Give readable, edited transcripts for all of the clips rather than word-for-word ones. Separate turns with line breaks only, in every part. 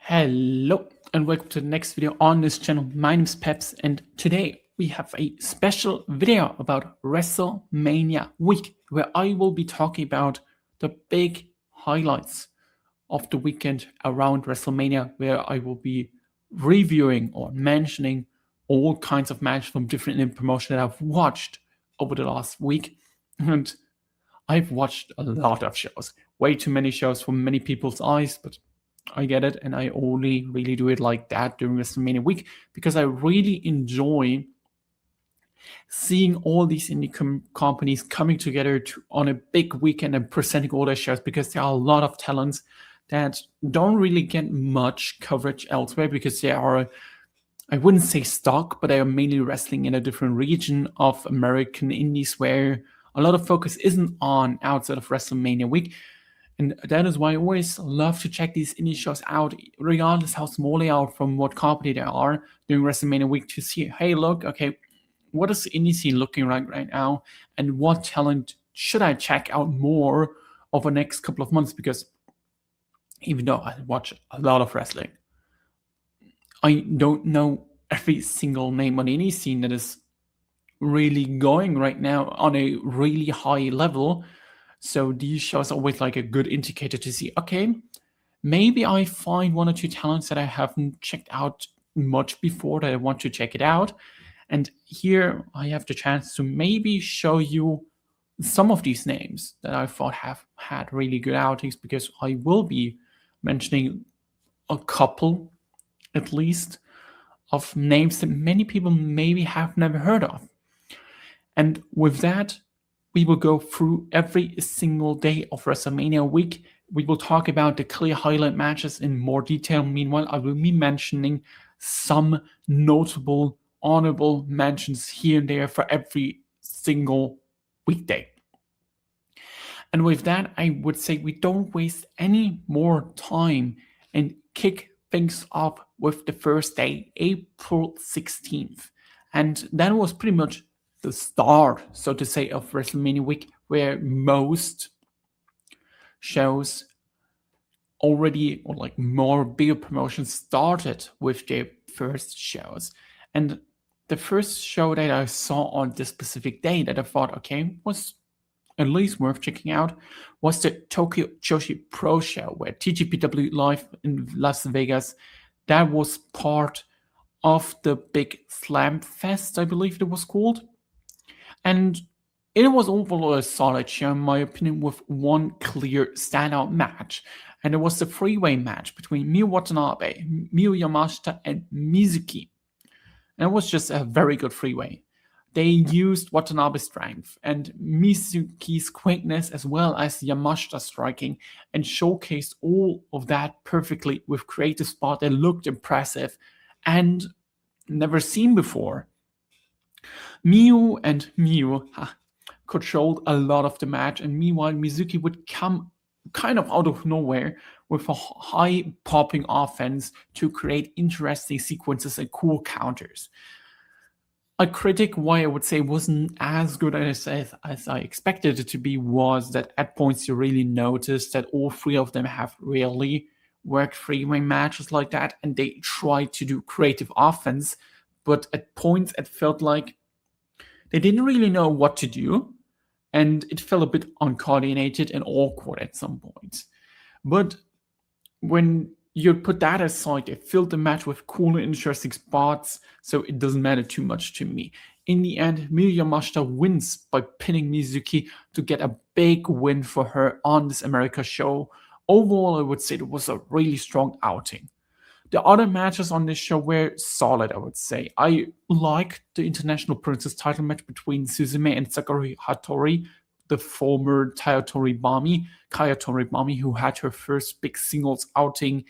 Hello and welcome to the next video on this channel. My name is Peps and today we have a special video about WrestleMania week where I will be talking about the big highlights of the weekend around WrestleMania, where I will be reviewing or mentioning all kinds of matches from different promotions that I've watched over the last week. And I've watched a lot of shows, way too many shows for many people's eyes, but I get it, and I only really do it like that during WrestleMania week because I really enjoy seeing all these indie companies coming together on a big weekend and presenting all their shows, because there are a lot of talents that don't really get much coverage elsewhere because they are, I wouldn't say stuck, but they are mainly wrestling in a different region of American indies where a lot of focus isn't on outside of WrestleMania week. And that is why I always love to check these indie shows out, regardless how small they are, from what company they are, during WrestleMania week, to see, hey, look, okay, what is the indie scene looking like right now, and what talent should I check out more over the next couple of months? Because even though I watch a lot of wrestling, I don't know every single name on the indie scene that is really going right now on a really high level. So these shows are always like a good indicator to see, okay, maybe I find one or two talents that I haven't checked out much before that I want to check it out. And here I have the chance to maybe show you some of these names that I thought have had really good outings, because I will be mentioning a couple, at least, of names that many people maybe have never heard of. And with that, we will go through every single day of WrestleMania week. We will talk about the clear highlight matches in more detail. Meanwhile, I will be mentioning some notable, honorable mentions here and there for every single weekday. And with that, I would say we don't waste any more time and kick things off with the first day, April 16th. And that was pretty much the start, so to say, of WrestleMania week, where most shows already, or like more bigger promotions, started with their first shows. And the first show that I saw on this specific day that I thought, okay, was at least worth checking out, was the Tokyo Joshi Pro Show, where TGPW Live in Las Vegas, that was part of the big Slam Fest, I believe it was called. And it was overall a solid show, in my opinion, with one clear standout match. And it was the three-way match between Miyu Watanabe, Miyu Yamashita, and Mizuki. And it was just a very good three-way. They used Watanabe's strength and Mizuki's quickness, as well as Yamashita's striking, and showcased all of that perfectly with creative spots that looked impressive and never seen before. Miyu controlled a lot of the match, and meanwhile Mizuki would come kind of out of nowhere with a high popping offense to create interesting sequences and cool counters. A critic why I would say wasn't as good as I expected it to be was that at points you really noticed that all three of them have really worked three-way matches like that, and they tried to do creative offense, but at points it felt like they didn't really know what to do, and it felt a bit uncoordinated and awkward at some points. But when you put that aside, they filled the match with cool and interesting spots, so it doesn't matter too much to me. In the end, Miyu Yamashita wins by pinning Mizuki to get a big win for her on this America show. Overall, I would say it was a really strong outing. The other matches on this show were solid, I would say. I liked the International Princess title match between Suzume and Sakura Hattori, the former Kaya Toribami, who had her first big singles outing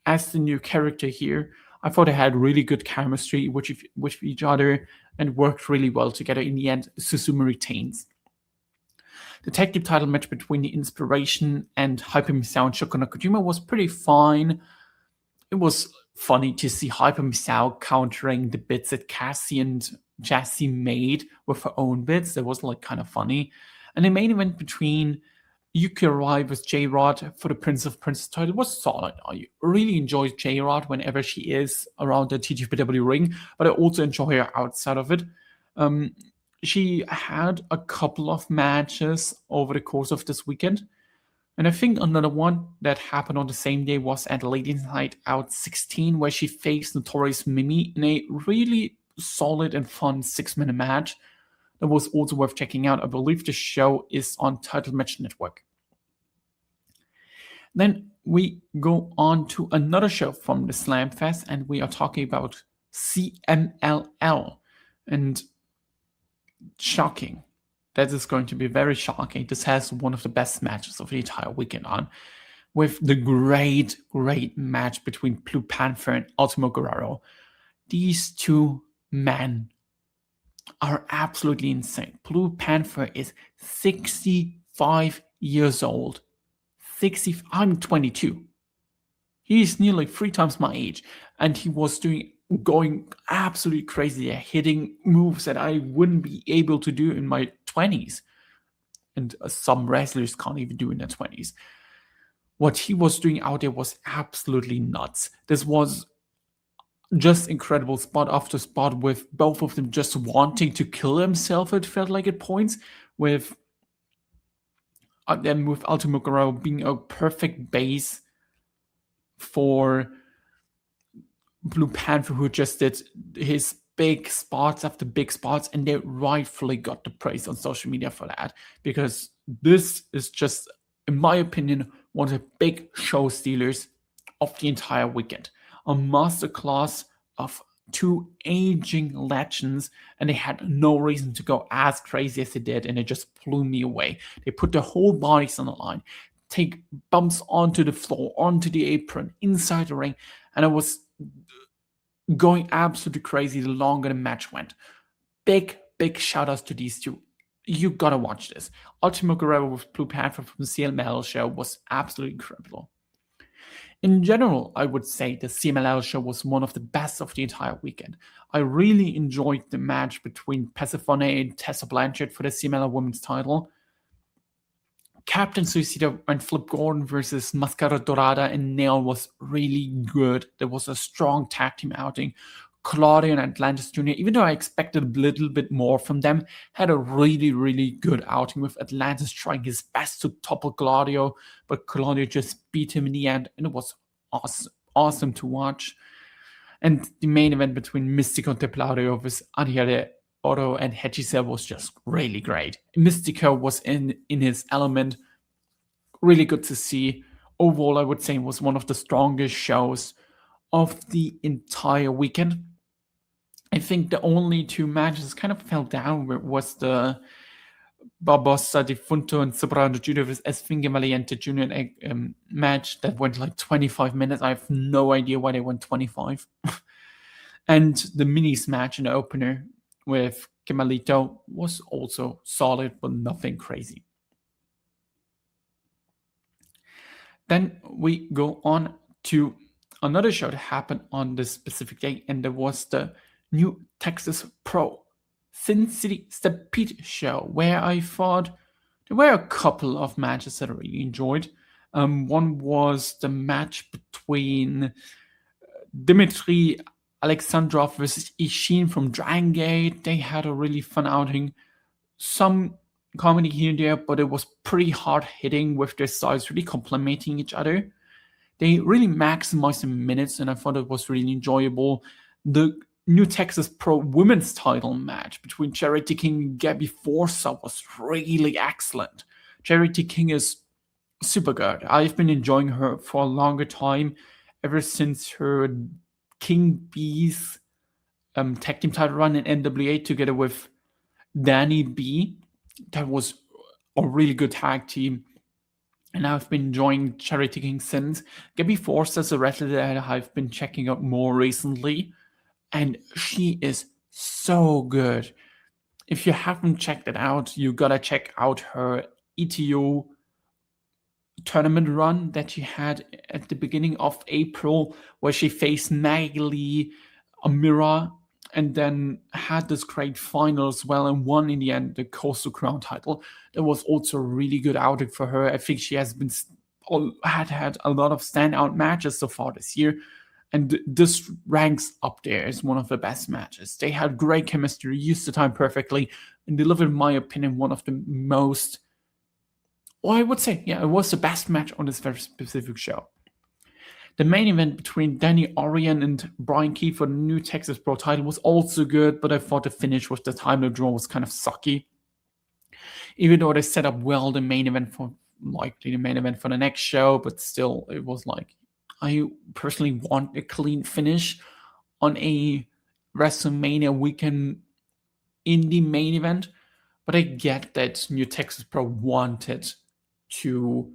as the new character here. I thought they had really good chemistry with each other and worked really well together. In the end, Suzume retains. The tag team title match between the Inspiration and Hyper Misao and Shoko Nakajima was pretty fine. It was funny to see Hyper Misao countering the bits that Cassie and Jessie made with her own bits. That was like kind of funny. And the main event between Yuki Rai with J-Rod for the Prince of Princes title was solid. I really enjoy J-Rod whenever she is around the TGPW ring, but I also enjoy her outside of it. She had a couple of matches over the course of this weekend. And I think another one that happened on the same day was at Ladies Night Out 16, where she faced Notorious Mimi in a really solid and fun 6-minute match that was also worth checking out. I believe the show is on Title Match Network. Then we go on to another show from the Slam Fest, and we are talking about CMLL. And shocking. That is going to be very shocking. This has one of the best matches of the entire weekend on, with the great match between Blue Panther and Ultimo Guerrero. These two men are absolutely insane. Blue Panther is 65 years old. I'm 22. He's nearly 3 times my age, and he was going absolutely crazy, hitting moves that I wouldn't be able to do in my 20s, and some wrestlers can't even do in their 20s. What he was doing out there was absolutely nuts. This was just incredible, spot after spot, with both of them just wanting to kill himself, it felt like at points, with Ultimo Guerrero being a perfect base for Blue Panther, who just did his big spots after big spots, and they rightfully got the praise on social media for that, because this is just, in my opinion, one of the big show stealers of the entire weekend. A masterclass of 2 aging legends, and they had no reason to go as crazy as they did, and it just blew me away. They put their whole bodies on the line, take bumps onto the floor, onto the apron, inside the ring, and I was going absolutely crazy the longer the match went. Big shout outs to these two. You gotta watch this. Ultimo Guerrero with Blue Panther from the CMLL show was absolutely incredible. In general, I would say the CMLL show was one of the best of the entire weekend. I really enjoyed the match between Persephone and Tessa Blanchard for the CMLL Women's title. Captain Suicida and Flip Gordon versus Mascara Dorada and Nail was really good. There was a strong tag team outing. Claudio and Atlantis Jr., even though I expected a little bit more from them, had a really good outing, with Atlantis trying his best to topple Claudio, but Claudio just beat him in the end, and it was awesome to watch. And the main event between Mystico and Templario with Andrade Oro and Hechicel was just really great. Mystico was in his element. Really good to see. Overall, I would say it was one of the strongest shows of the entire weekend. I think the only 2 matches kind of fell down was the Barbosa Defunto and Sobrano Jr. vs. Esfinge Valiente Jr. Match that went like 25 minutes. I have no idea why they went 25. And the minis match in the opener with Kemalito was also solid, but nothing crazy. Then we go on to another show that happened on this specific day, and there was the New Texas Pro Sin City Stampede show, where I thought there were a couple of matches that I really enjoyed. One was the match between Dmitry Alexandrov versus Ishin from Dragon Gate. They had a really fun outing. Some comedy here and there, but it was pretty hard hitting, with their styles really complementing each other. They really maximized the minutes, and I thought it was really enjoyable. The New Texas Pro Women's title match between Charity King and Gabby Forza was really excellent. Charity King is super good. I've been enjoying her for a longer time, ever since her King Bees tag team title run in NWA together with Danny B. That was a really good tag team, and I've been enjoying Charity King since. Gabby Forza is a wrestler that I've been checking out more recently, and she is so good. If you haven't checked it out, you gotta check out her ETO tournament run that she had at the beginning of April, where she faced Maggie Lee, Amira, and then had this great final as well and won in the end the Coastal Crown title. That was also a really good outing for her. I think she has been had a lot of standout matches so far this year, and this ranks up there as one of the best matches. They had great chemistry, used the time perfectly, and delivered, in my opinion, one of the most, well, I would say, yeah, it was the best match on this very specific show. The main event between Danny Orion and Brian Keith for the new Texas Pro title was also good, but I thought the finish with the time limit draw was kind of sucky. Even though they set up well the main event for likely the main event for the next show, but still, it was like, I personally want a clean finish on a WrestleMania weekend in the main event, but I get that New Texas Pro wanted to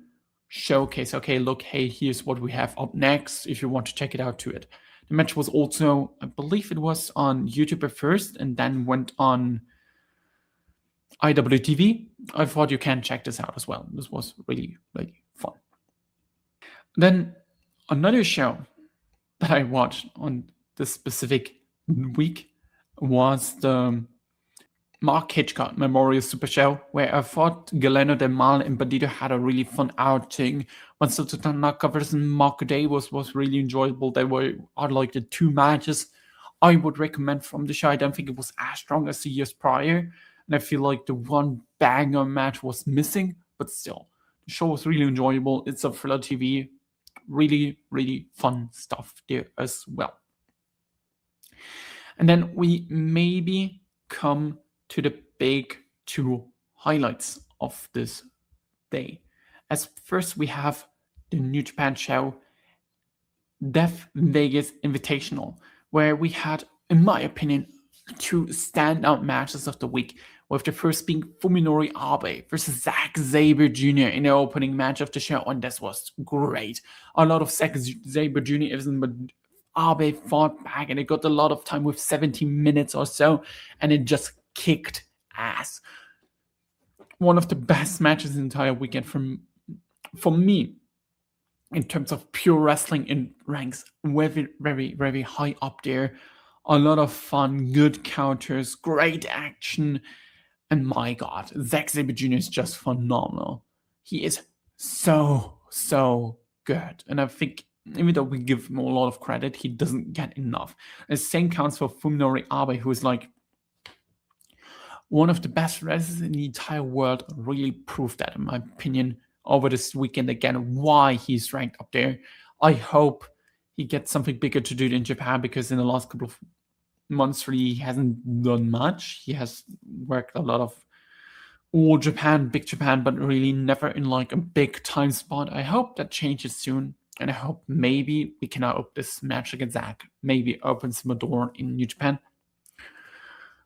showcase, okay, look, hey, here's what we have up next if you want to check it out to it. The match was also, I believe it was on YouTube at first and then went on IWTV. I thought you can check this out as well. This was really, really fun. Then another show that I watched on this specific week was the Mark Hitchcock Memorial Super Show, where I thought Galeno Del Mal and Bandito had a really fun outing. Masato Tanaka versus Marco Day was really enjoyable. They are like the two matches I would recommend from the show. I don't think it was as strong as the years prior, and I feel like the one banger match was missing, but still, the show was really enjoyable. It's a thriller TV. Really, really fun stuff there as well. And then we maybe come to the big two highlights of this day. As first, we have the New Japan show, Death Vegas Invitational, where we had, in my opinion, two standout matches of the week, with the first being Fuminori Abe versus Zack Sabre Jr. in the opening match of the show, and this was great. A lot of Zack Sabre Jr. isn't, but Abe fought back, and it got a lot of time with 17 minutes or so, and it just kicked ass. One of the best matches the entire weekend for me, in terms of pure wrestling, in ranks very, very, very high up there. A lot of fun, good counters, great action, and my God, Zack Sabre Jr. is just phenomenal. He is so, so good, and I think even though we give him a lot of credit, he doesn't get enough. The same counts for Fuminori Abe, who is like one of the best wrestlers in the entire world. Really proved that, in my opinion, over this weekend again, why he's ranked up there. I hope he gets something bigger to do in Japan, because in the last couple of months really he hasn't done much. He has worked a lot of All Japan, Big Japan, but really never in like a big time spot. I hope that changes soon, and I hope maybe we can hope this match against Zack maybe opens him a door in New Japan.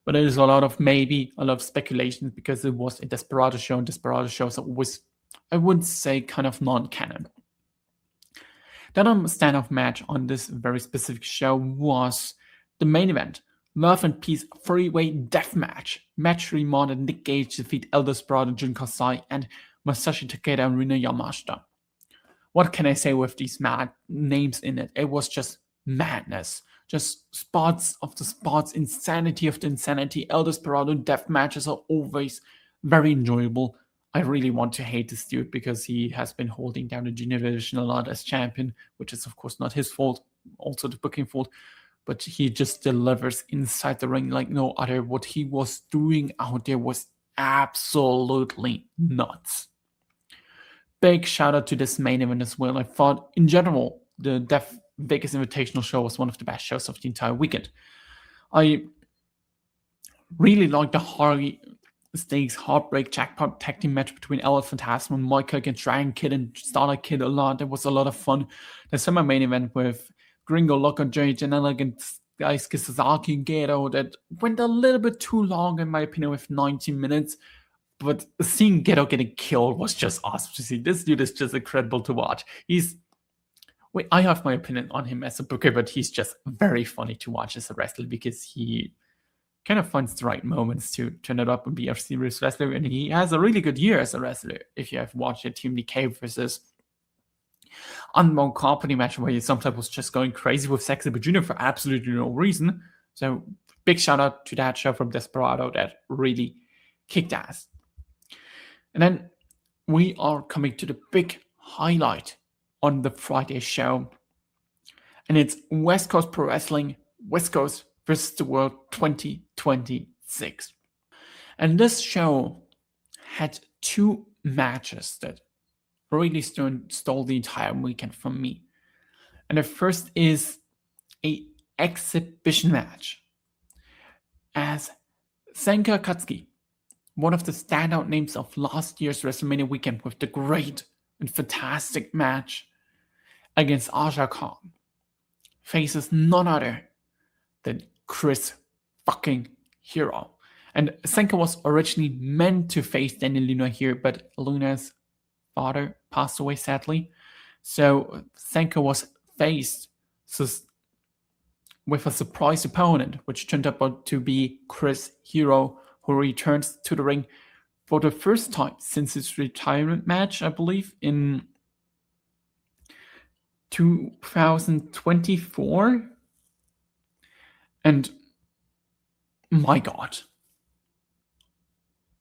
But there's a lot of speculations, because it was a Desperado show, and Desperado shows are always, I would say, kind of non-canon. The other standout match on this very specific show was the main event, Love and Peace 3-way death match. Match remodelled Nick Gage to defeat El Desperado, Jun Kasai, and Masashi Takeda and Rina Yamashita. What can I say with these mad names in it? It was just madness. Just spots of the spots, insanity of the insanity. El Desperado death matches are always very enjoyable. I really want to hate this dude, because he has been holding down the junior division a lot as champion, which is of course not his fault, also the booking fault, but he just delivers inside the ring like no other. What he was doing out there was absolutely nuts. Big shout out to this main event as well. I thought in general the Death Vegas Invitational show was one of the best shows of the entire weekend. I really liked the high stakes heartbreak jackpot tag team match between El Phantasmo and Micah against Dragon Kid and Starlight Kid a lot. There was a lot of fun. The summer main event with Gringo Loco, Joey Janela against Daisuke Sasaki and Gedo that went a little bit too long, in my opinion, with 19 minutes. But seeing Gedo getting killed was just awesome to see. This dude is just incredible to watch. I have my opinion on him as a booker, but he's just very funny to watch as a wrestler, because he kind of finds the right moments to turn it up and be a serious wrestler. And he has a really good year as a wrestler. If you have watched a Team DK versus Unknown Company match, where he sometimes was just going crazy with Zack Sabre Jr. for absolutely no reason. So big shout out to that show from Desperado that really kicked ass. And then we are coming to the big highlight on the Friday show. And it's West Coast Pro Wrestling, West Coast versus the World 2026. And this show had two matches that really stole the entire weekend from me. And the first is a exhibition match as Senka Katsuki, one of the standout names of last year's WrestleMania weekend with the great and fantastic match against Aja Khan, faces none other than Chris fucking Hero. And Senka was originally meant to face Daniel Luna here, but Luna's father passed away sadly. So Senka was faced with a surprise opponent, which turned out to be Chris Hero, who returns to the ring for the first time since his retirement match, I believe, in 2024. And my God,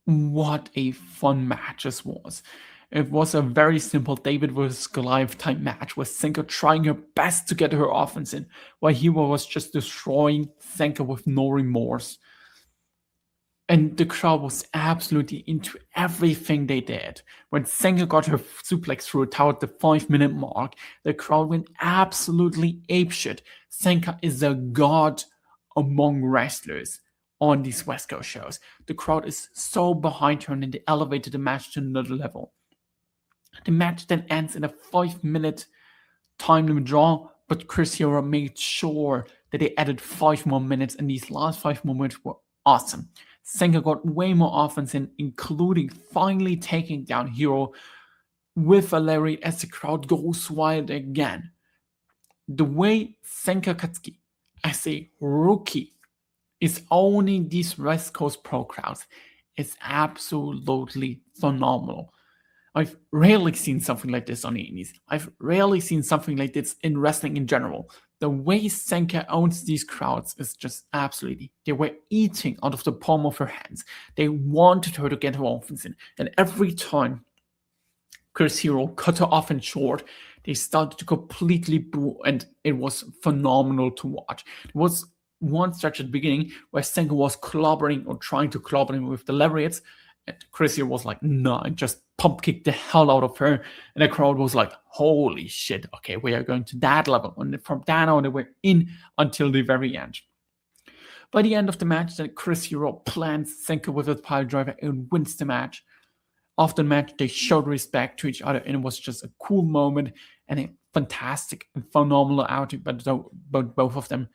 what a fun match this was. It was a very simple David vs. Goliath type match with Senka trying her best to get her offense in, while Hero was just destroying Senka with no remorse. And the crowd was absolutely into everything they did. When Senka got her suplex through a tower at the 5-minute mark, the crowd went absolutely apeshit. Senka is a god among wrestlers on these West Coast shows. The crowd is so behind her, and they elevated the match to another level. The match then ends in a 5-minute time limit draw, but Chris Hero made sure that they added 5 more minutes, and these last 5 more minutes were awesome. Senka got way more offense in, including finally taking down Hero with a lariat as the crowd goes wild again. The way Senka Katsuki, as a rookie, is owning these West Coast pro crowds is absolutely phenomenal. I've rarely seen something like this on the indies. I've rarely seen something like this in wrestling in general. The way Senka owns these crowds is just absolutely. They were eating out of the palm of her hands. They wanted her to get her offense in. And every time Chris Hero cut her offense short, they started to completely boo, and it was phenomenal to watch. There was one stretch at the beginning where Senka was clobbering or trying to clobber him with the lariats, and Chris Hero was like, nah, and just pump kicked the hell out of her. And the crowd was like, holy shit, okay, we are going to that level. And from that on, they were in until the very end. By the end of the match, then Chris Hero plants Senka with a pile driver and wins the match. After the match, they showed respect to each other, and it was just a cool moment and a fantastic and phenomenal outing by both of them.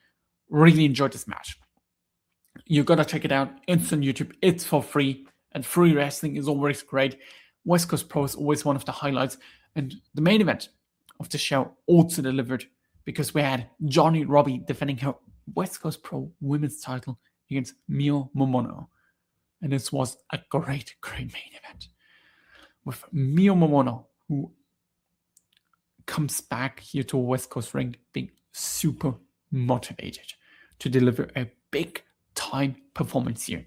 Really enjoyed this match. You gotta check it out. It's on YouTube. It's for free, and free wrestling is always great. West Coast Pro is always one of the highlights, and the main event of the show also delivered, because we had Johnny Robbie defending her West Coast Pro women's title against Mio Momono, and this was a great main event with Mio Momono, who comes back here to a West Coast ring being super motivated to deliver a big time performance here.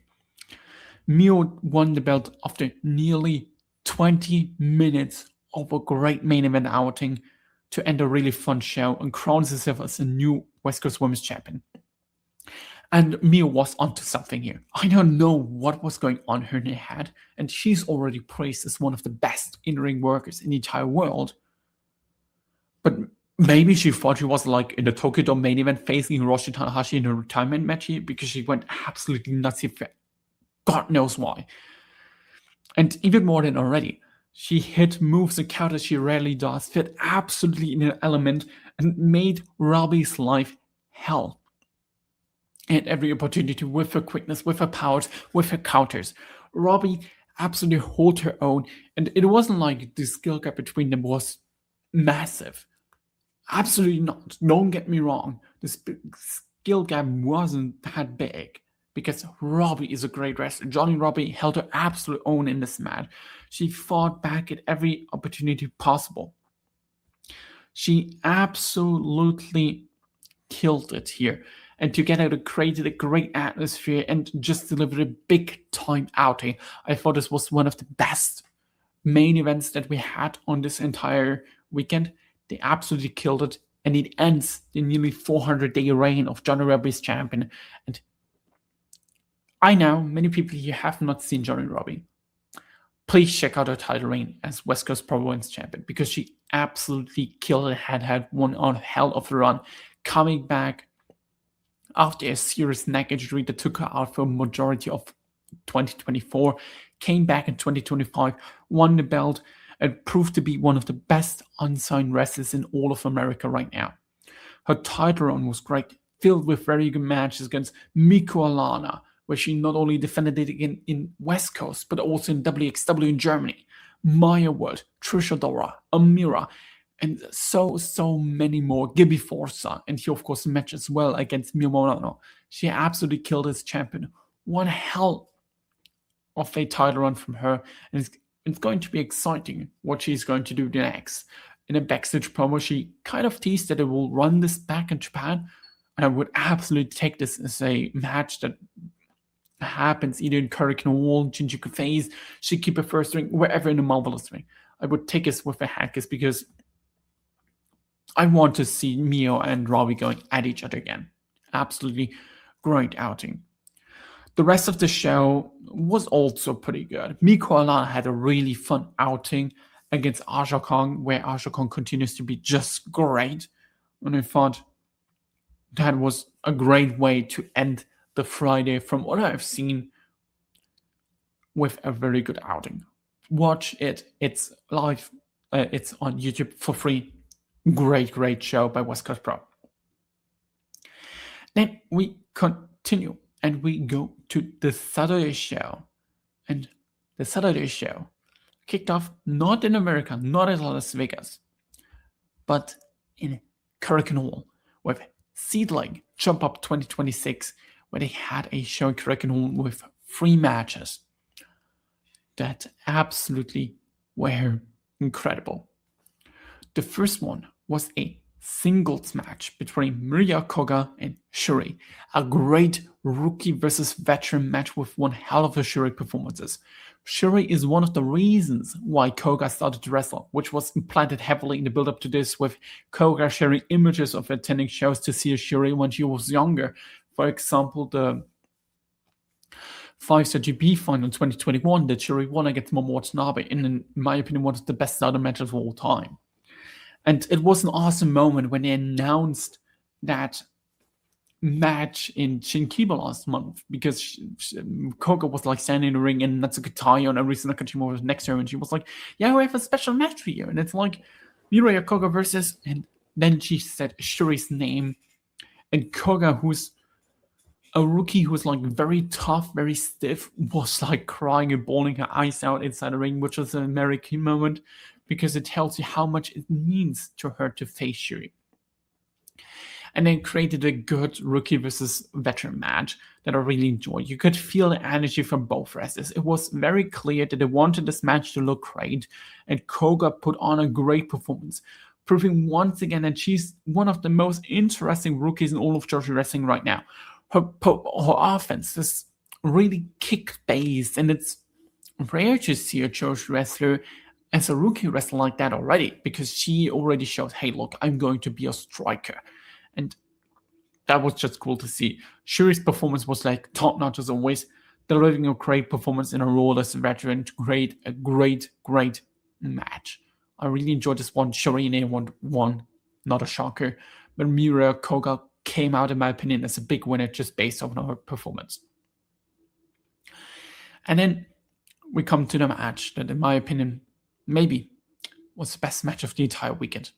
Mio won the belt after nearly 20 minutes of a great main event outing to end a really fun show, and crowns herself as a new West Coast Women's Champion. And Mio was onto something here. I don't know what was going on in her head, and she's already praised as one of the best in-ring workers in the entire world. But maybe she thought she was like in the Tokyo Dome main event facing Hiroshi Tanahashi in her retirement match here, because she went absolutely nuts here for God knows why. And even more than already, she hit moves and counters she rarely does, fit absolutely in her element, and made Robbie's life hell. And every opportunity with her quickness, with her powers, with her counters. Robbie absolutely hold her own, and it wasn't like the skill gap between them was massive. Absolutely not. Don't get me wrong. The skill gap wasn't that big, because Robbie is a great wrestler. Johnny Robbie held her absolute own in this match. She fought back at every opportunity possible. She absolutely killed it here. And together they created a great atmosphere and just delivered a big time outing. I thought this was one of the best main events that we had on this entire weekend. They absolutely killed it, and it ends the nearly 400-day reign of Johnny Robbie as champion. And I know many people here have not seen Johnny Robbie. Please check out her title reign as West Coast Pro Women's champion, because she absolutely killed it, had one on hell of a run, coming back after a serious neck injury that took her out for a majority of 2024, came back in 2025, won the belt, and proved to be one of the best unsigned wrestlers in all of America right now. Her title run was great, filled with very good matches against Miko Alana, where she not only defended it in West Coast, but also in WXW in Germany, Maya Wood, Trisha Dora, Amira, and so many more. Gibby Forza, and here, of course, the match as well against Mio Morano. She absolutely killed as champion. One hell of a title run from her, and it's going to be exciting what she's going to do next. In a backstage promo, she kind of teased that it will run this back in Japan, and I would absolutely take this as a match that happens either in Hurricane Wall, Shinjuku Phase, Shikiba First Ring, wherever in the Marvelous Ring. I would take this with a hat because I want to see Mio and Robbie going at each other again. Absolutely great outing. The rest of the show was also pretty good. Miko Alana had a really fun outing against Aja Kong, where Aja Kong continues to be just great. And I thought that was a great way to end the Friday, from what I've seen, with a very good outing. Watch it. It's live. It's on YouTube for free. Great show by West Coast Pro. Then we continue and we go to the Saturday show. And the Saturday show kicked off not in America, not in Las Vegas, but in Hurricane Hall with SEAdLINNNG Jump Up 2026, where they had a show in Hurricane Hall with 3 matches that absolutely were incredible. The first one was a singles match between Miria Koga and Shuri, a great rookie versus veteran match with one hell of a Shuri performances. Shuri is one of the reasons why Koga started to wrestle, which was implanted heavily in the build-up to this, with Koga sharing images of attending shows to see Shuri when she was younger. For example, the 5-star GB final in 2021 that Shuri won against Momo Watanabe, in my opinion, one of the best title matches of all time. And it was an awesome moment when they announced that match in Shinkiba last month, because Koga was like standing in the ring and Natsuko Taiyo and Arisa Nakajima was next to her, and she was like, yeah, we have a special match for you. And it's like Miria Koga versus, and then she said Shuri's name, and Koga, who's a rookie who was like very tough, very stiff, was like crying and bawling her eyes out inside the ring, which was an American moment, because it tells you how much it means to her to face Shuri. And then created a good rookie versus veteran match that I really enjoyed. You could feel the energy from both wrestlers. It was very clear that they wanted this match to look great, and Koga put on a great performance, proving once again that she's one of the most interesting rookies in all of Joshi wrestling right now. Her offense is really kick-based, and it's rare to see a Joshi wrestler as a rookie wrestler like that already, because she already showed, hey, look, I'm going to be a striker. And that was just cool to see. Shuri's performance was like top-notch as always, delivering a great performance in a role as a veteran. A great match. I really enjoyed this one. Shuri and A1 won, not a shocker. But Miria Koga came out, in my opinion, as a big winner just based on her performance. And then we come to the match that, in my opinion, maybe was the best match of the entire weekend.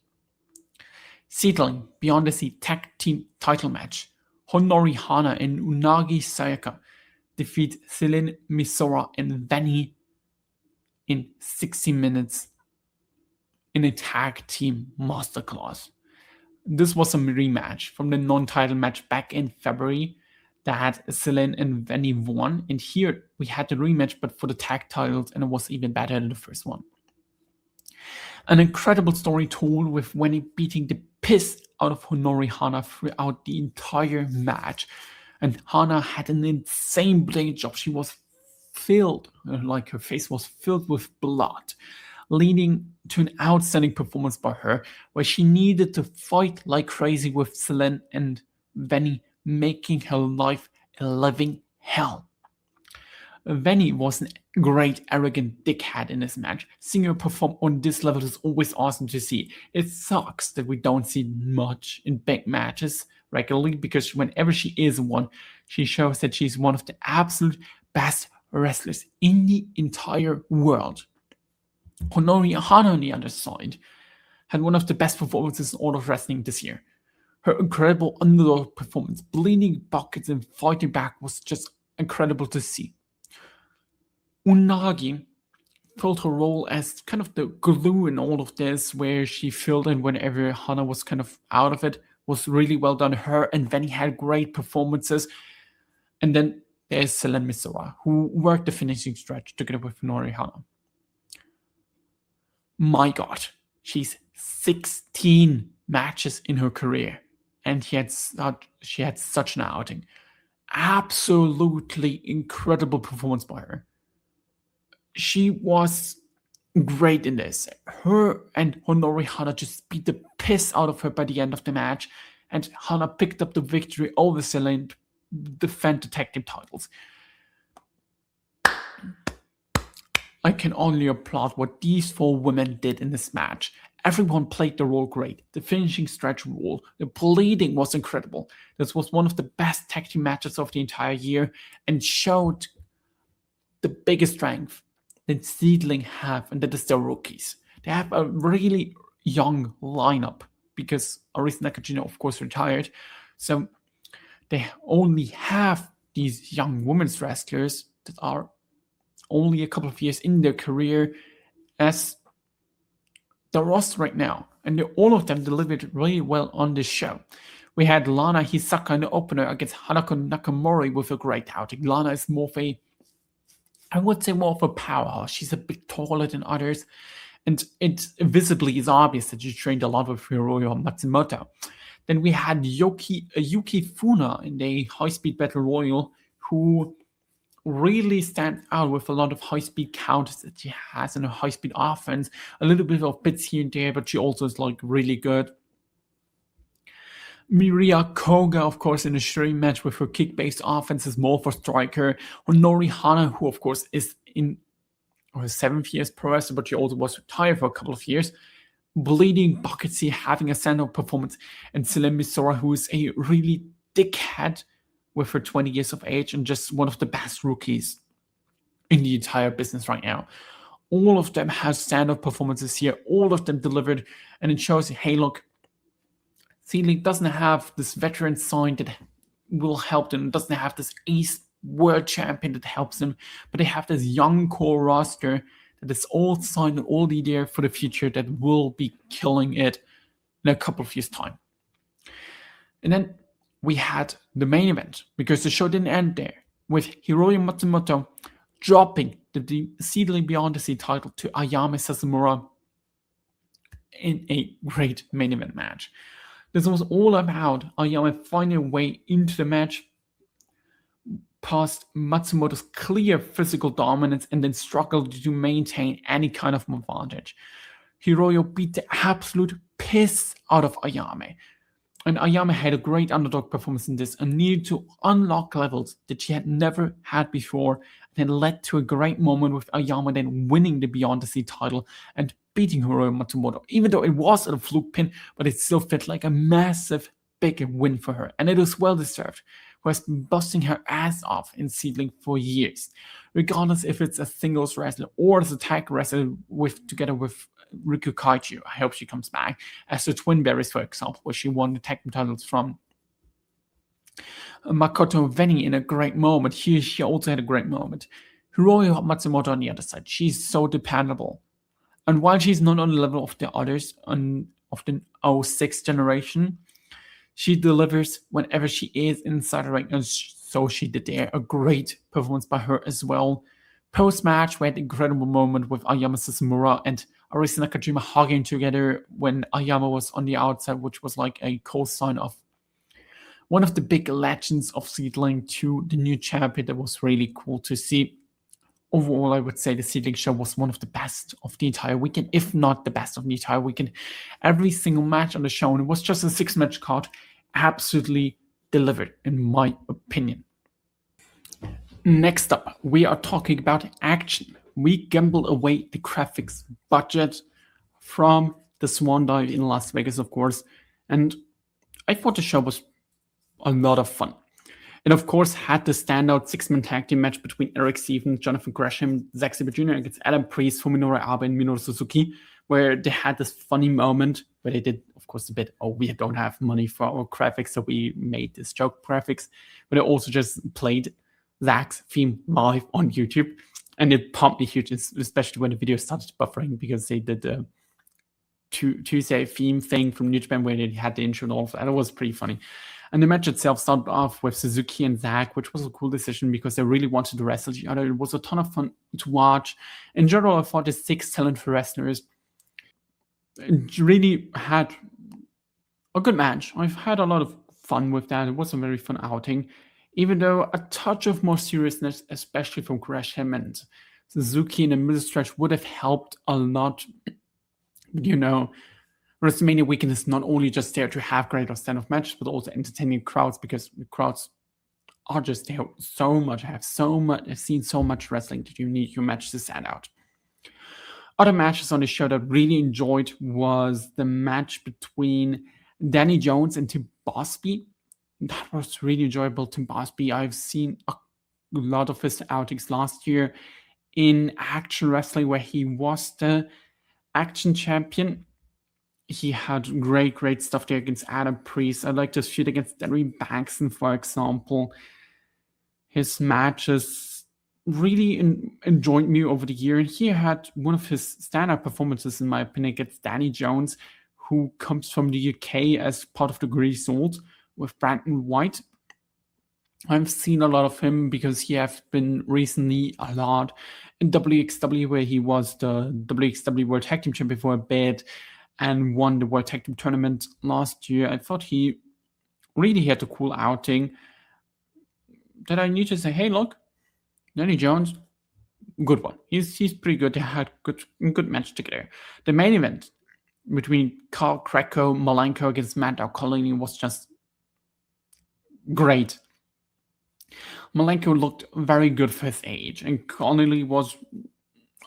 SEAdLINNNG Beyond the Sea Tag Team title match. Honori Hana and Unagi Sayaka defeat Celine Misora and Vanny in 60 minutes in a tag team masterclass. This was a rematch from the non-title match back in February that Celine and Vanny won, and here we had the rematch but for the tag titles, and it was even better than the first one. An incredible story told, with Vanny beating the piss out of Honori Hana throughout the entire match. And Hana had an insane blade job. She was filled, like her face was filled with blood, leading to an outstanding performance by her, where she needed to fight like crazy with Selene and Venny, making her life a living hell. Venny was a great, arrogant dickhead in this match. Seeing her perform on this level is always awesome to see. It sucks that we don't see much in big matches regularly, because whenever she is in one, she shows that she's one of the absolute best wrestlers in the entire world. Honori Hana, on the other side, had one of the best performances in all of wrestling this year. Her incredible underdog performance, bleeding buckets and fighting back, was just incredible to see. Unagi filled her role as kind of the glue in all of this, where she filled in whenever Hana was kind of out of it. Was really well done. Her and Venny had great performances. And then there's Selene Misora, who worked the finishing stretch together with Honori Hana. My God, she's 16 matches in her career, and she had such an outing. Absolutely incredible performance by her. She was great in this. Her and Honori Hana just beat the piss out of her by the end of the match, and Hana picked up the victory over Selene to defend the tag team titles. I can only applaud what these four women did in this match. Everyone played the role great. The finishing stretch rule, the bleeding was incredible. This was one of the best tag team matches of the entire year, and showed the biggest strength that SEAdLINNNG have, and that is their rookies. They have a really young lineup, because Arisa Nakajima, of course, retired. So they only have these young women's wrestlers that are only a couple of years in their career as the roster right now. And all of them delivered really well on this show. We had Lana Hisaka in the opener against Hanako Nakamori with a great outing. Lana is more of a, I would say, more of a powerhouse. She's a bit taller than others, and it visibly is obvious that she trained a lot with Hiroyo Matsumoto. Then we had Yuki Funa in the high-speed battle royal, who really stands out with a lot of high-speed counters that she has in her high-speed offense. A little bit of bits here and there, but she also is like really good. Miria Koga, of course, in a Shuri match with her kick-based offense, is more for striker. Honori Hana, who of course is in her 7th year as pro wrestler, but she also was retired for a couple of years. Bleeding buckets here, having a standout performance. And Selene Misora, who is a really dickhead with her 20 years of age, and just one of the best rookies in the entire business right now. All of them have standout performances here. All of them delivered, and it shows, hey, look, SEAdLINNNG doesn't have this veteran sign that will help them. It doesn't have this ace world champion that helps them, but they have this young core roster that is all signed and all there for the future, that will be killing it in a couple of years' time. And then we had the main event, because the show didn't end there, with Hiroyo Matsumoto dropping the SEAdLINNNG Beyond the Sea title to Ayame Sasumura in a great main event match. This was all about Ayame finding a way into the match past Matsumoto's clear physical dominance, and then struggled to maintain any kind of advantage. Hiroyo beat the absolute piss out of Ayame. And Ayame had a great underdog performance in this, and needed to unlock levels that she had never had before, and it led to a great moment with Ayame then winning the Beyond the Sea title and beating Hiroyo Matsumoto. Even though it was a fluke pin, but it still felt like a massive, big win for her, and it was well deserved. Who has been busting her ass off in SEAdLINNNG for years, regardless if it's a singles wrestler or as a tag wrestler together with Riku Kaiju. I hope she comes back as the Twin Berries, for example, where she won the tag team titles from Makoto Venny in a great moment. Here she also had a great moment. Hiroyo Matsumoto on the other side, she's so dependable. And while she's not on the level of the others of the 06 generation, she delivers whenever she is inside the ring, and so she did there. A great performance by her as well. Post-match, we had an incredible moment with Ayame Sasumura and Arisa and Nakajima hugging together when Ayama was on the outside, which was like a co-sign of one of the big legends of SEAdLINNNG to the new champion. That was really cool to see. Overall, I would say the SEAdLINNNG show was one of the best of the entire weekend, if not the best of the entire weekend. Every single match on the show, and it was just a 6-match card, absolutely delivered, in my opinion. Next up, we are talking about action. We gambled away the graphics budget from the Swan Dive in Las Vegas, of course, and I thought the show was a lot of fun. It, of course, had the standout 6-man tag team match between Eric Stevens, Jonathan Gresham, Zack Sabre Jr. against Adam Priest, Fuminori Abe, and Minoru Suzuki, where they had this funny moment where they did, of course, a bit, oh, we don't have money for our graphics, so we made this joke graphics, but they also just played Zack's theme live on YouTube, and it pumped me huge, especially when the video started buffering, because they did the Tuesday theme thing from New Japan where they had the intro and all of that. It was pretty funny. And the match itself started off with Suzuki and Zack, which was a cool decision because they really wanted to wrestle each other. It was a ton of fun to watch. In general, I thought the 6 talented wrestlers really had a good match. I've had a lot of fun with that. It was a very fun outing, even though a touch of more seriousness, especially from Gresham and Suzuki in the middle stretch, would have helped a lot. You know, WrestleMania weekend is not only just there to have great or stand-off matches, but also entertaining crowds, because the crowds are just there so much. I've seen so much wrestling that you need your match to stand out. Other matches on the show that I really enjoyed was the match between Danny Jones and Tim Bosby. That was really enjoyable. Tim Bosby, I've seen a lot of his outings last year in Action Wrestling, where he was the Action champion. He had great stuff there against Adam Priest. I liked his feud against Derry Baxton, for example. His matches really enjoyed me over the year, and he had one of his standout performances, in my opinion, against Danny Jones, who comes from the UK as part of the Grease Old with Brandon White. I've seen a lot of him because he has been recently a lot in WXW, where he was the WXW World Tag Team Champion for a bit and won the World Tag Team Tournament last year. I thought he really had a cool outing that I need to say, hey, look, Danny Jones, good one. He's pretty good. They had good match together. The main event between Carl Greco Malenko against Matt Connolly was just great. Malenko looked very good for his age, and Connolly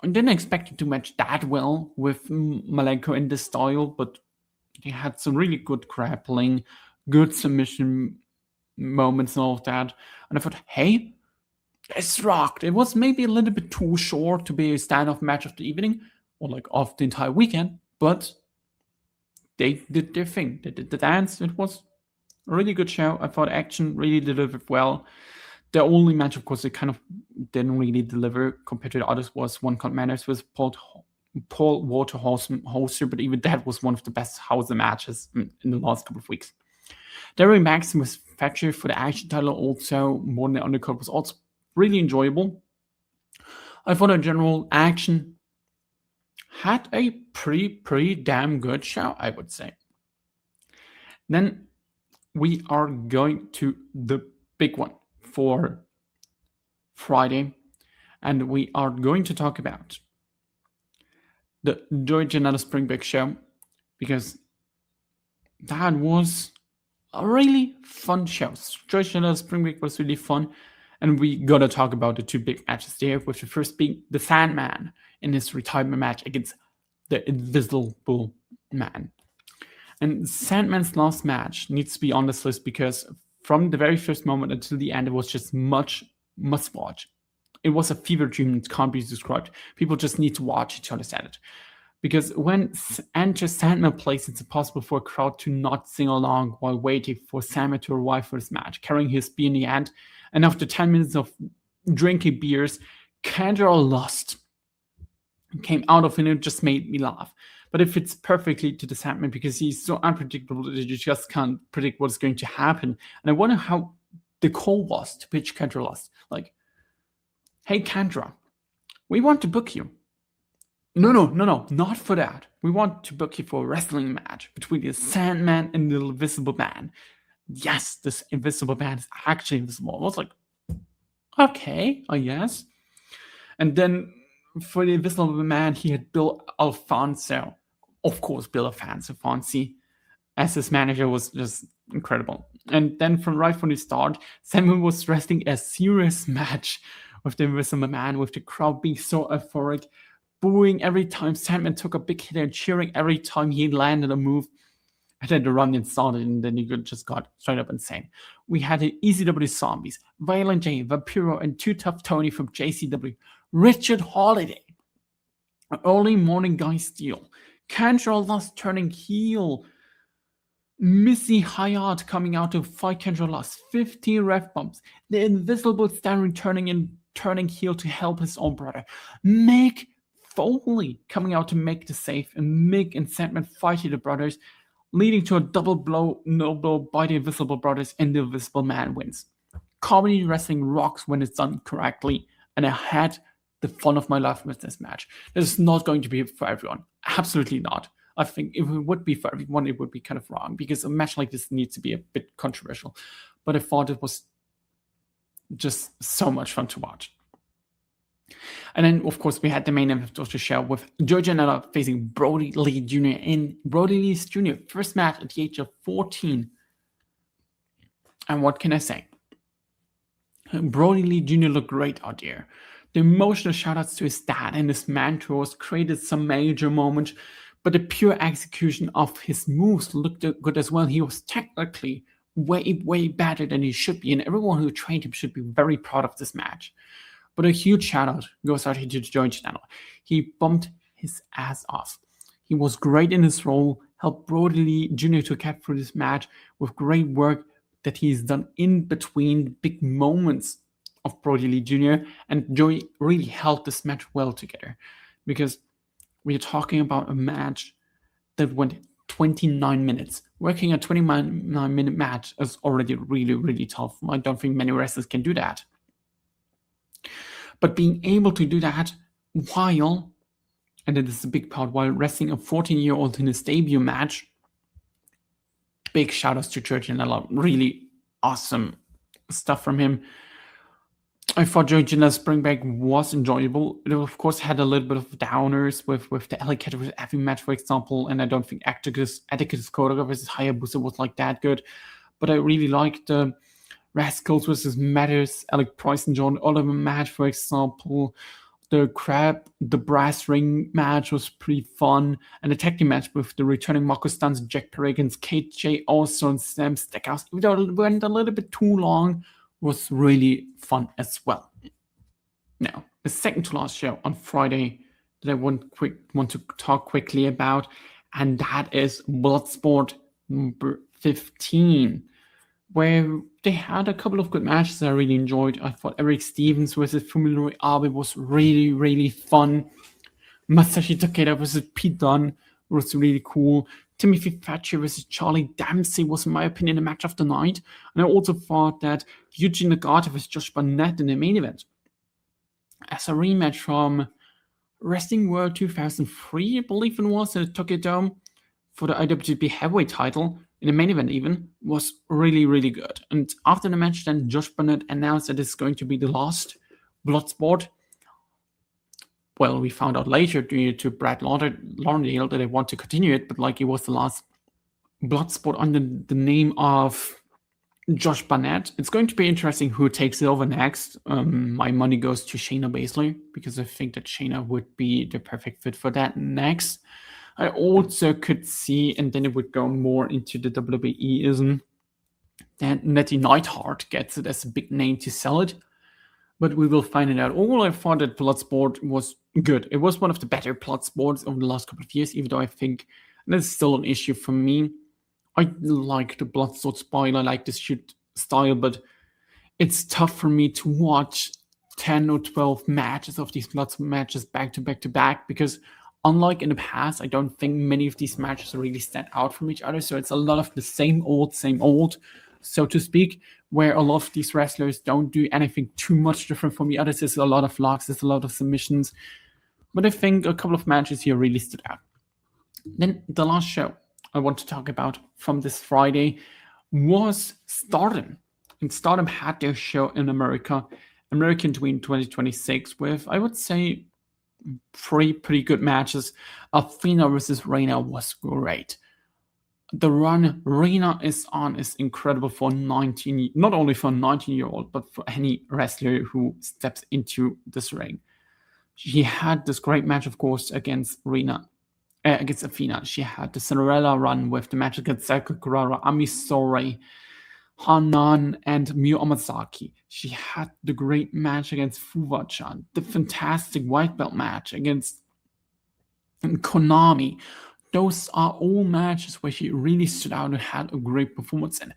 I didn't expect him to match that well with Malenko in this style, but he had some really good grappling, good submission moments and all of that. And I thought, hey, this rocked. It was maybe a little bit too short to be a standoff match of the evening, or like of the entire weekend, but they did their thing. They did the dance. It was a really good show. I thought Action really delivered well. The only match, of course, they kind of didn't really deliver compared to the others was One Count Manners with Paul Walter Holster, but even that was one of the best Hauser matches in the last couple of weeks. Derry Maxim with Thatcher for the Action title, also more than the undercard, was also really enjoyable. I thought in general, Action had a pretty damn good show, I would say. Then we are going to the big one for Friday, and we are going to talk about the Joey Janela Spring Break show, because that was a really fun show. Joey Janela Spring Break was really fun, and we gotta talk about the 2 big matches there, with the first being the Sandman in his retirement match against the Invisible Man. And Sandman's last match needs to be on this list because from the very first moment until the end, it was just must watch. It was a fever dream that can't be described. People just need to watch it to understand it. Because when Enter Sandman plays, it's impossible for a crowd to not sing along while waiting for Sandman to arrive for this match, carrying his beer in the hand. And after 10 minutes of drinking beers, Kendra lost. Came out of it, and it just made me laugh. But it fits perfectly to the Sandman because he's so unpredictable that you just can't predict what's going to happen. And I wonder how the call was to pitch Kendra lost. Like, hey, Kendra, we want to book you. No, not for that. We want to book you for a wrestling match between the Sandman and the Invisible Man. Yes, this Invisible Man is actually invisible. I was like, okay, I guess. And then for the Invisible Man, he had Bill Alfonso. Of course, Bill Alfonso as his manager was just incredible. And then right from the start, Samuel was wrestling a serious match with the Invisible Man, with the crowd being so euphoric, booing every time Sandman took a big hit and cheering every time he landed a move. And then the run started, and then he just got straight up insane. We had the ECW Zombies, Violent J, Vampiro, and Too Tough Tony from JCW, Richard Holiday, Early Morning Guy Steele, Cantrell Lost turning heel, Missy Hyatt coming out to fight Cantrell Lost, 15 ref bumps, the Invisible Stan turning heel to help his own brother, Mick Foley coming out to make the save, and Mick and Sandman fighting the brothers, leading to a no blow by the Invisible Brothers, and the Invisible Man wins. Comedy wrestling rocks when it's done correctly, and I had the fun of my life with this match. This is not going to be for everyone. Absolutely not. I think if it would be for everyone, it would be kind of wrong, because a match like this needs to be a bit controversial. But I thought it was just so much fun to watch. And then, of course, we had the main event of the show with Joe Janela facing Brody Lee Jr. in Brody Lee Jr. first match at the age of 14. And what can I say? Brody Lee Jr. looked great out there. The emotional shoutouts to his dad and his mentors created some major moments, but the pure execution of his moves looked good as well. He was technically way better than he should be, and everyone who trained him should be very proud of this match. But a huge shout out goes out to Joe Janela. He bumped his ass off. He was great in his role, helped Brody Lee Jr. to get through this match with great work that he's done in between big moments of Brody Lee Jr. And Joey really held this match well together, because we are talking about a match that went 29 minutes. Working a 29-minute match is already really tough. I don't think many wrestlers can do that. But being able to do that while, and it is a big part, while wrestling a 14-year-old in his debut match, big shout outs to Joe Janela. Really awesome stuff from him. I thought Joe Janela's spring back was enjoyable. It, of course, had a little bit of downers with the LA Cat vs. Effie match, for example, and I don't think Atticus Koga vs. Hayabusa was like that good. But I really liked the Rascals vs. Matters, Alec Price and John Oliver match, for example. The brass ring match was pretty fun, and the tag team match with the returning Marco Stuntz, Jack Perry against KJ also, and Sam Stackhouse, even though it went a little bit too long, was really fun as well. Now, the second to last show on Friday that I want to talk quickly about, and that is Bloodsport number 15, where they had a couple of good matches I really enjoyed. I thought Eric Stevens versus Fumilori Abe was really fun. Masashi Takeda versus Pete Dunne was really cool. Timothy Thatcher versus Charlie Dempsey was, in my opinion, the match of the night. And I also thought that Yuji Nagata versus Josh Barnett in the main event, as a rematch from Wrestling World 2003, I believe it was, at the Tokyo Dome, for the IWGP Heavyweight title, in the main event even, was really good. And after the match, then Josh Barnett announced that it's going to be the last Bloodsport. Well, we found out later due to Brad Lauderdale that they want to continue it, but like it was the last Bloodsport under the name of Josh Barnett. It's going to be interesting who takes it over next. My money goes to Shayna Baszler, because I think that Shayna would be the perfect fit for that next. I also could see, and then it would go more into the WWE-ism, that Nettie Neidhart gets it as a big name to sell it. But we will find it out. All I thought that Bloodsport was good. It was one of the better Bloodsports over the last couple of years, even though I think that's still an issue for me. I like the Bloodsport style, I like the shoot style, but it's tough for me to watch 10 or 12 matches of these Bloodsport matches back to back, because unlike in the past, I don't think many of these matches really stand out from each other. So it's a lot of the same old, so to speak, where a lot of these wrestlers don't do anything too much different from the others. There's a lot of locks, there's a lot of submissions. But I think a couple of matches here really stood out. Then the last show I want to talk about from this Friday was Stardom. And Stardom had their show in American Twin 2026, with, I would say, pretty good matches. Athena versus Reina was great. The run Reina is on is incredible for 19, not only for a 19-year-old, but for any wrestler who steps into this ring. She had this great match, of course, against Athena. She had the Cinderella run with the match against Sako Kurara, Ami Sourei, Hanan, and Miyu Amasaki. She had the great match against Fuwa-chan, the fantastic white belt match against Konami. Those are all matches where she really stood out and had a great performance in.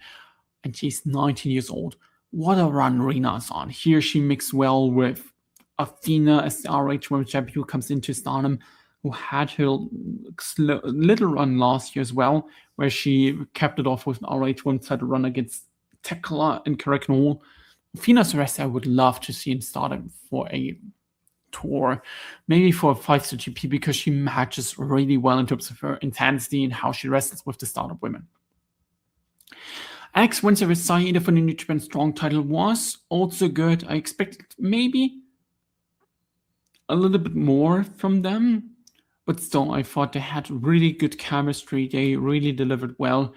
And she's 19 years old. What a run Reina's on. Here she mixed well with Athena as the RH Women's Champion, who comes into Stardom, who had her little run last year as well, where she capped it off with an RH Women's title run against Tekla and Karakin Hall. Athena's a wrestler I would love to see in Stardom for a tour, maybe for a 5-star GP, because she matches really well in terms of her intensity and how she wrestles with the Stardom women. Alex Windsor with Saida for the New Japan Strong title was also good. I expected maybe a little bit more from them, but still, I thought they had really good chemistry. They really delivered well.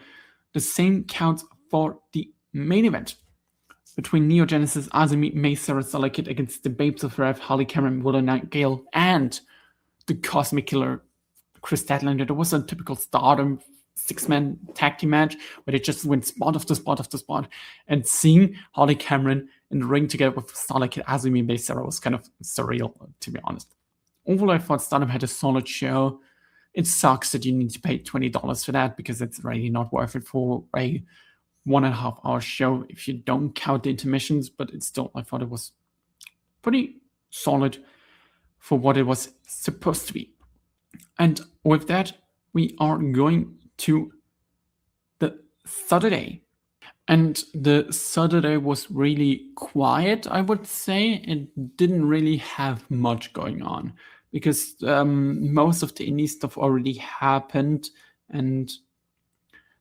The same counts for the main event between Neo Genesis, Azumi, May, Sarah Salakit against the Babes of Wrath, Holly Cameron, Willow Nightingale, and the Cosmic Killer, Chris Statlander. There was a typical Stardom 6-man tag team match where they just went spot after spot after spot, and seeing Holly Cameron in the ring together with Salakit, Azumi, and May Sarah was kind of surreal, to be honest. Overall, I thought Stardom had a solid show. It sucks that you need to pay $20 for that, because it's really not worth it for a 1.5 hour show if you don't count the intermissions, but it's still, I thought it was pretty solid for what it was supposed to be. And with that, we are going to the Saturday. And the Saturday was really quiet, I would say. It didn't really have much going on, because most of the indie stuff already happened, and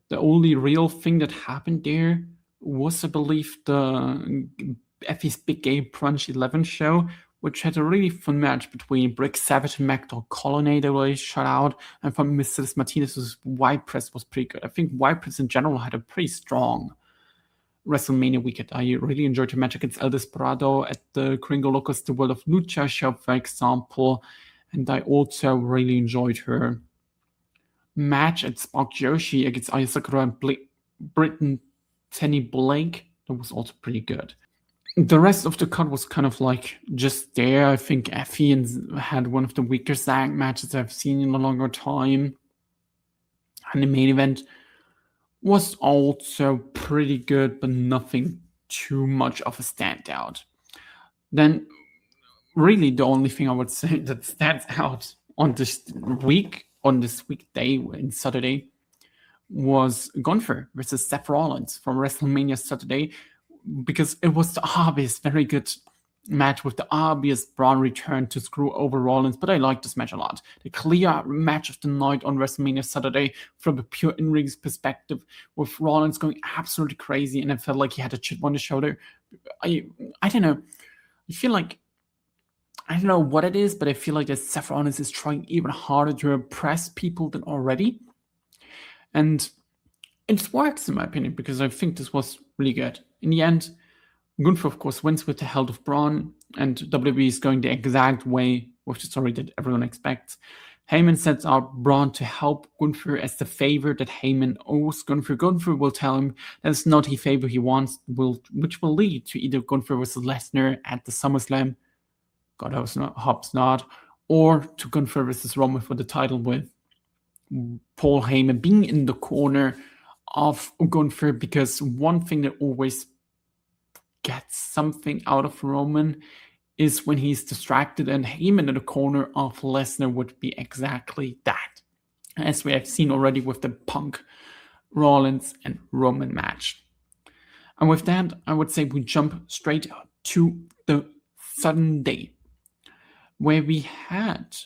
the only real thing that happened there was, I believe, the Effie's Big Game Brunch 11 show, which had a really fun match between Brick Savage and Magdal Colonnade that really shut out, and from Mrs. Martinez's White Press was pretty good. I think White Press in general had a pretty strong WrestleMania weekend. I really enjoyed her match against El Desperado at the Gringo Locos The World of Lucha show, for example, and I also really enjoyed her match at Spark Joshi against Aya Sakura and Britain Tenny Blake. That was also pretty good. The rest of the card was kind of like just there. I think Effie had one of the weaker SAG matches I've seen in a longer time. And the main event was also pretty good, but nothing too much of a standout. Then really the only thing I would say that stands out on this weekday in Saturday was Gunther versus Seth Rollins from Wrestlemania Saturday, because it was the obvious, very good match with the obvious Braun return to screw over Rollins, but I liked this match a lot. The clear match of the night on WrestleMania Saturday from a pure in-ring perspective, with Rollins going absolutely crazy, and I felt like he had a chip on the shoulder. I don't know. I feel like, I don't know what it is, but I feel like that Seth Rollins is trying even harder to impress people than already. And it works, in my opinion, because I think this was really good. In the end, Gunther, of course, wins with the help of Braun, and WWE is going the exact way with the story that everyone expects. Heyman sets out Braun to help Gunther as the favor that Heyman owes Gunther. Gunther will tell him that it's not the favor he wants, which will lead to either Gunther versus Lesnar at the SummerSlam, God hopes not, or to Gunther versus Roman for the title, with Paul Heyman being in the corner of Gunther, because one thing that always gets something out of Roman is when he's distracted, and Heyman in the corner of Lesnar would be exactly that, as we have seen already with the Punk, Rollins, and Roman match. And with that, I would say we jump straight to the Sunday. where we had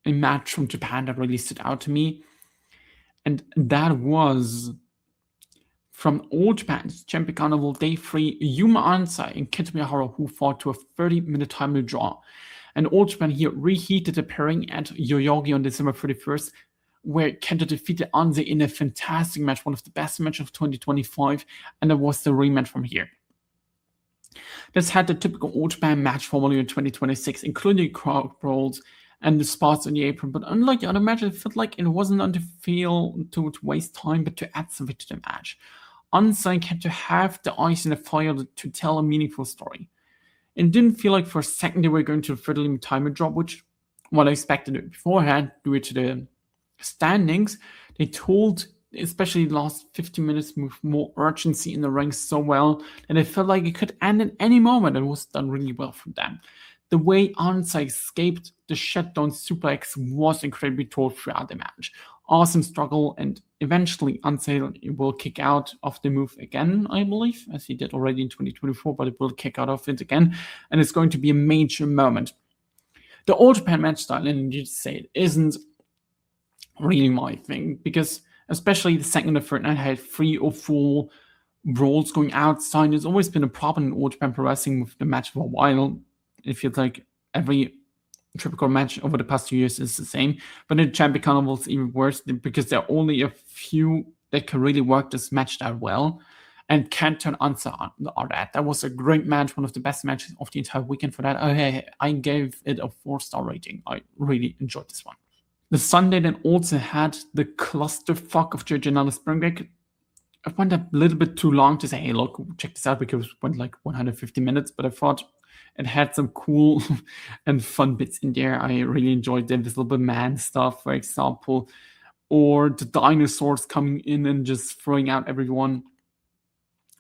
a match from Japan that really stood out to me, and that was from All Japan's Champion Carnival Day 3, Yuma Ansai and Kento Miyahara, who fought to a 30-minute time draw. And All Japan here reheated the pairing at Yoyogi on December 31st, where Kento defeated Ansai in a fantastic match, one of the best matches of 2025, and that was the rematch from here. This had the typical All Japan match formula in 2026, including crowd brawls and the spots on the apron, but unlike the other matches, it felt like it wasn't on the field to waste time, but to add something to the match. Ansai had to have the ice in the fire to tell a meaningful story. It didn't feel like for a second they were going to further limit timer drop, which, what I expected it beforehand, due to the standings, they told, especially the last 15 minutes, with more urgency in the ring so well that it felt like it could end at any moment, and was done really well from them. The way Ansai escaped the shutdown suplex was incredibly told throughout the match. Awesome struggle, and eventually Ansai will kick out of the move again, I believe, as he did already in 2024, but it will kick out of it again, and it's going to be a major moment. The All Japan match style, and you say it isn't really my thing, because especially the second and third night had 3 or 4 brawls going outside. There's always been a problem in All Japan Pro Wrestling with the match for a while. It feels like every Triple Crown match over the past 2 years is the same, but in Champion Carnival it's even worse because there are only a few that can really work this match that well, and Kento and Ansai are that. That was a great match, one of the best matches of the entire weekend for that. I gave it a 4-star rating. I really enjoyed this one. The Sunday then also had the clusterfuck of Janela Spring Break. I went a little bit too long to say, hey, look, check this out, because it went like 150 minutes, but I thought it had some cool and fun bits in there. I really enjoyed the Invisible Man stuff, for example, or the dinosaurs coming in and just throwing out everyone.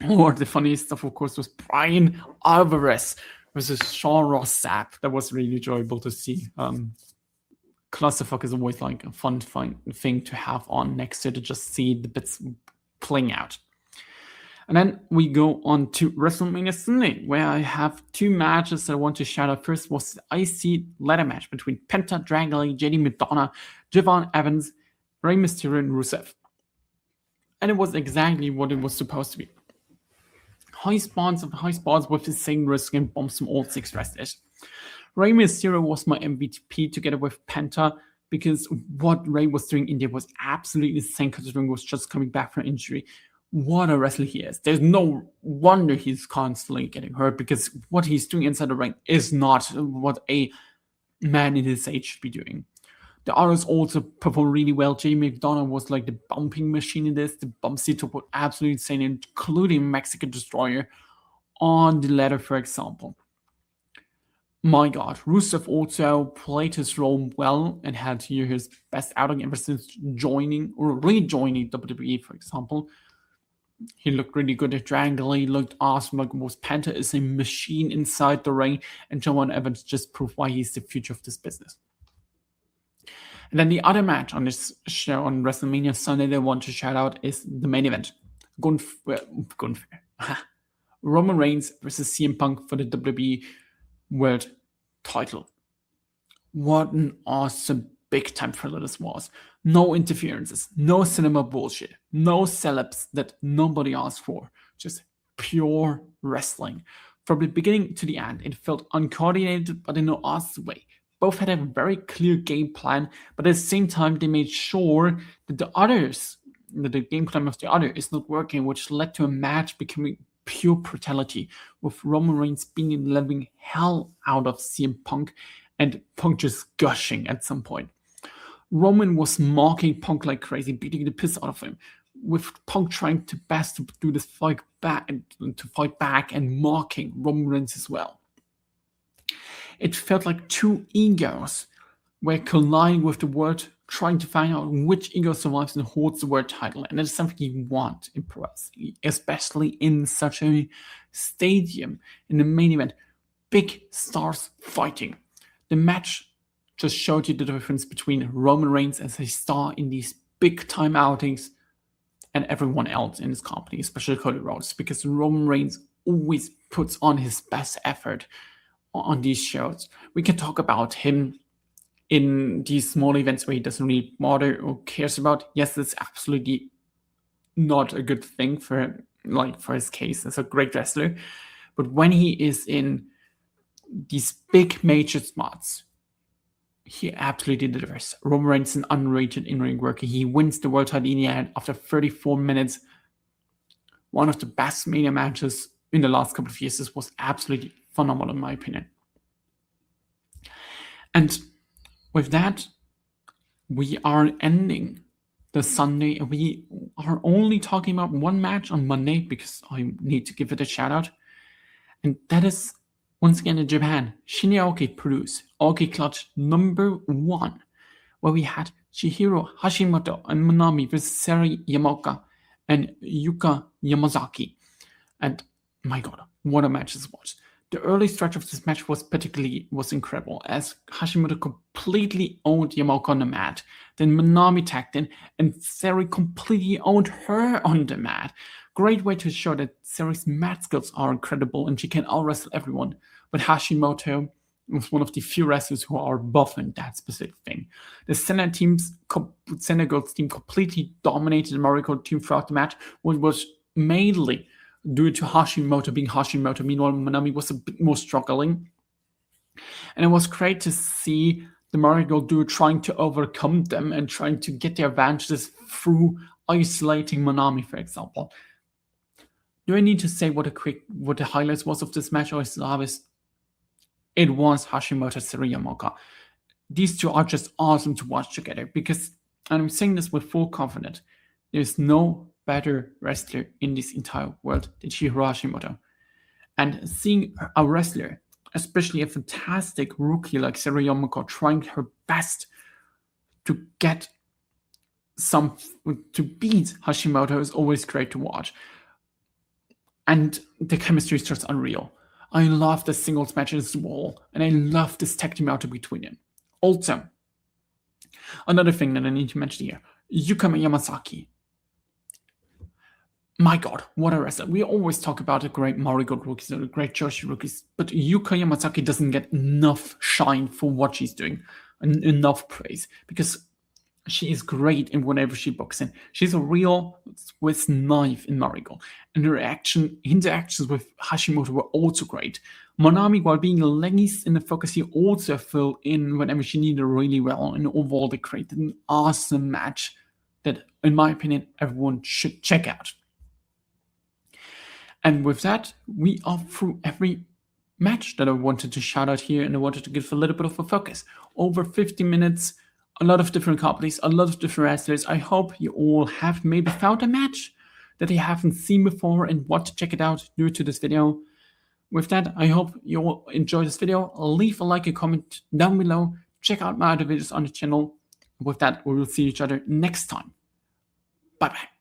Or the funniest stuff, of course, was Brian Alvarez versus Sean Ross Sapp. That was really enjoyable to see. Clusterfuck is always like a fun thing to have on next to just see the bits playing out. And then we go on to Wrestlemania Sunday, where I have 2 matches that I want to shout out. First was the IC ladder match between Penta, Dragon Lee, JD Madonna, Javon Evans, Rey Mysterio, and Rusev. And it was exactly what it was supposed to be. High spots with the same risk and bombs from all 6 wrestlers. Rey Mysterio was my MVP together with Penta, because what Rey was doing in there was absolutely insane, considering he was just coming back from injury. What a wrestler he is. There's no wonder he's constantly getting hurt, because what he's doing inside the ring is not what a man in his age should be doing. The others also performed really well. Jay McDonough was like the bumping machine in this. The bump setup was absolutely insane, including Mexican Destroyer on the ladder, for example. My God, Rusev also played his role well and had here his best outing ever since joining or rejoining WWE, for example. He looked really good at Dragon Lee, looked awesome. Like most Penta is a machine inside the ring, and Javon Evans just proved why he's the future of this business. And then the other match on this show on WrestleMania Sunday that I want to shout out is the main event. Roman Reigns versus CM Punk for the WWE World title. What an awesome big time thriller this was. No interferences, no cinema bullshit, no celebs that nobody asked for. Just pure wrestling. From the beginning to the end, it felt uncoordinated, but in no awesome way. Both had a very clear game plan, but at the same time, they made sure that the game plan of the other is not working, which led to a match becoming pure brutality, with Roman Reigns beating the living hell out of CM Punk, and Punk just gushing at some point. Roman was mocking Punk like crazy, beating the piss out of him, with Punk trying to best to do this fight back and mocking Roman Reigns as well. It felt like 2 egos were colliding with the world, trying to find out which ego survives and holds the world title. And that is something you want in pro wrestling, especially in such a stadium, in the main event. Big stars fighting. The match just showed you the difference between Roman Reigns as a star in these big time outings and everyone else in his company, especially Cody Rhodes, because Roman Reigns always puts on his best effort on these shows. We can talk about him in these small events where he doesn't really bother or cares about. Yes, it's absolutely not a good thing for his case as a great wrestler. But when he is in these big major spots, he absolutely delivers. Roman Reigns is an underrated in-ring worker. He wins the world title in the end after 34 minutes. One of the best Mania matches in the last couple of years. This was absolutely phenomenal in my opinion. And with that, we are ending the Sunday. We are only talking about one match on Monday because I need to give it a shout out. And that is, once again, in Japan, Shinya Aoki produced Aoki Clutch #1, where we had Chihiro Hashimoto and Manami versus Sari Yamaoka and Yuka Yamazaki. And my god, what a match this was. The early stretch of this match was incredible, as Hashimoto completely owned Yamaoka on the mat. Then Manami tagged in, and Sari completely owned her on the mat. Great way to show that Sari's mat skills are incredible and she can out-wrestle everyone. But Hashimoto was one of the few wrestlers who are buff in that specific thing. The Senna Girls team completely dominated the Mariko team throughout the match, which was mainly due to Hashimoto being Hashimoto. Meanwhile, Manami was a bit more struggling. And it was great to see the Marigold duo trying to overcome them and trying to get their advantages through isolating Manami, for example. Do I need to say what the highlights was of this match, or is it was Hashimoto Sari Yamaoka. These two are just awesome to watch together because, and I'm saying this with full confidence, there's no better wrestler in this entire world than Chihiro Hashimoto. And seeing a wrestler, especially a fantastic rookie like Sari Yamaoka, trying her best to beat Hashimoto is always great to watch. And the chemistry is just unreal. I love the singles matches as well, and I love this tag team out between them. Also, another thing that I need to mention here, Yuka Yamazaki. My god, what a wrestler. We always talk about the great Marigold rookies and the great Joshi rookies, but Yuka Yamazaki doesn't get enough shine for what she's doing, and enough praise, because she is great in whenever she books in. She's a real Swiss knife in Marigold, and her interactions with Hashimoto were also great. Manami, while being least in the focus, he also filled in whenever she needed really well, and overall they created an awesome match that, in my opinion, everyone should check out. And with that, we are through every match that I wanted to shout out here, and I wanted to give a little bit of a focus. Over 50 minutes, a lot of different companies, a lot of different wrestlers. I hope you all have maybe found a match that you haven't seen before and want to check it out due to this video. With that, I hope you all enjoy this video. Leave a like and comment down below. Check out my other videos on the channel. With that, we will see each other next time. Bye-bye.